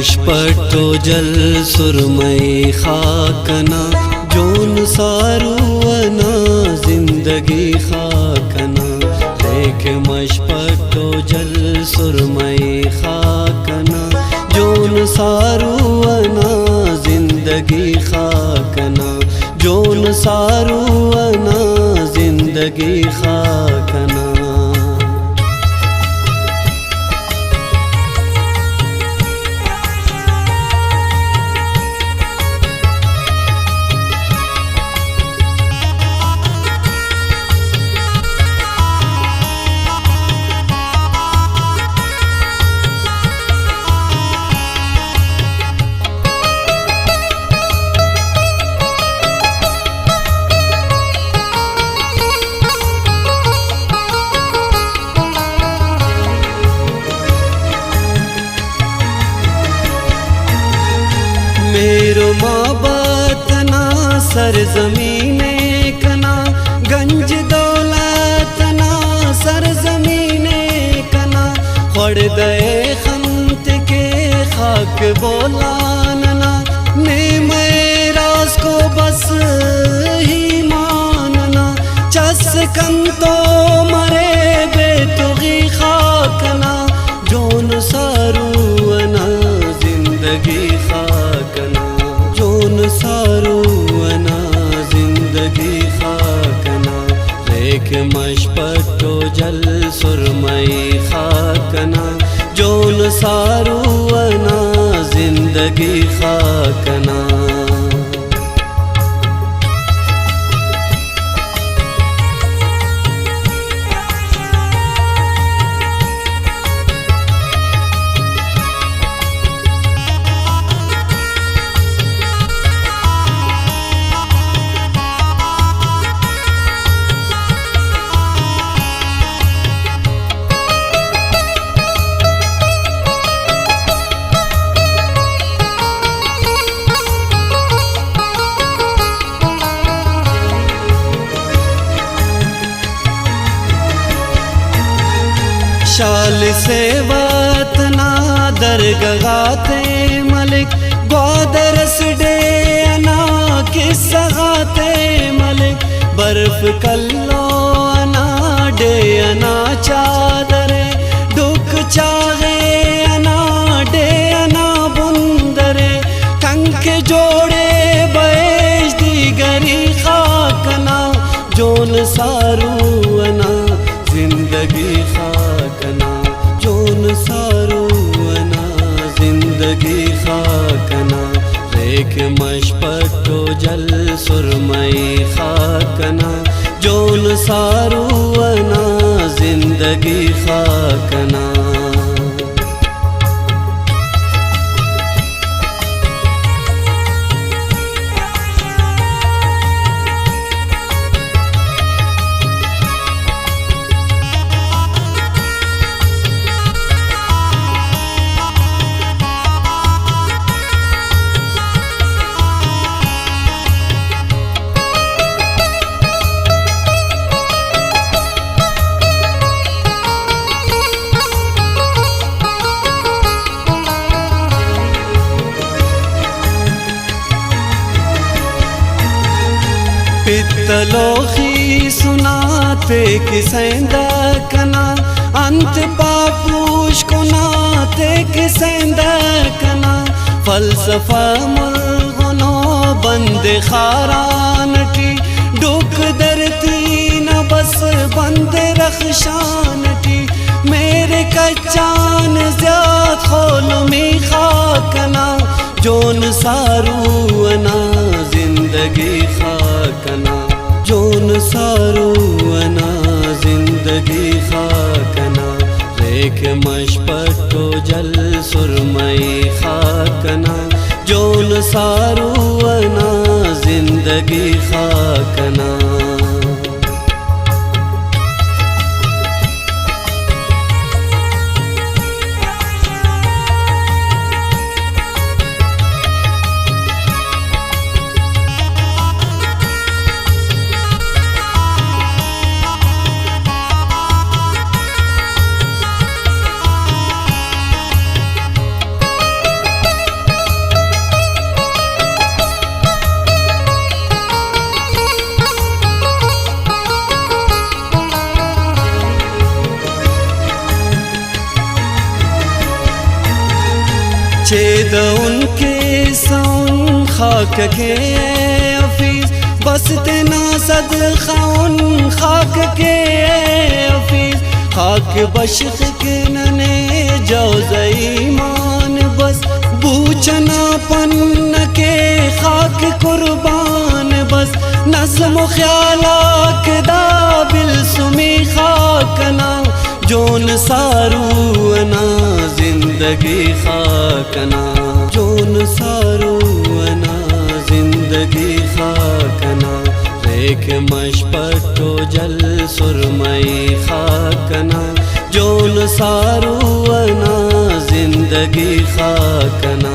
मशपटो जल सुरमई खाकना जोन सारुवना जिंदगी खाकना देख मशपटो जल सुरमई खाकना जोन सारुवना जिंदगी खाकना जोन सारुवना जिंदगी खाकना। मेरो मोहब्बत ना सरजमीने कना गंज दौलत ना सरजमीने कना खड़ गए खंत के खाक बोलानना ने मेराज को बस ही मानना चस कन तो मरे बेतुगी खाकना जोन सारुवना जिंदगी खाकना जोन सारुवना जिंदगी खाकना लेक मशपटो जल सुरमई खाकना जोन सारुवना जिंदगी खाकना। शाल से वतना दरगाते मलिक ग्वादरस डे अना किस्साते मलिक बर्फ कल्लो अना डे अना चादरे दुख चाहे अना डे अना बुंदरे कंक जोड़े बैज दीगरी खाकना जोन सारुवना जिंदगी खाकना जोन सारुवना जिंदगी खाकना लेक मशपटो जल सुरमई खाकना जोन सारुवना जिंदगी खाकना। पित्तलोखी सुनाते किसेंदा कना अंत पापूश को नाते किसेंदा कना फलसफा मुल्गनो बंद खारानटी डुक दरती न बस बंद रखशानटी मेरे कच्चान ज्याद खोलमी खाकना जोन सारुवना जिंदगी खाकना जोन सारुवना जिंदगी खाकना लेक मशपटो जल सुरमई खाकना जोन सारुवना जिंदगी खाकना। द उनके सौन खाक के हफीज बस तेना सदका उन खाक के हफीज खाक बशक के नने जौज़ईमान बस बूचना पन्न के खाक कुर्बान बस नज़्म ख्यालाक दा बिल सुमी खाकना जोन सारूअना जिंदगी खाकना जोन सारूअना जिंदगी खाकना रेख मशपटो जल सुरमई खाकना जोन सारूअना जिंदगी खाकना।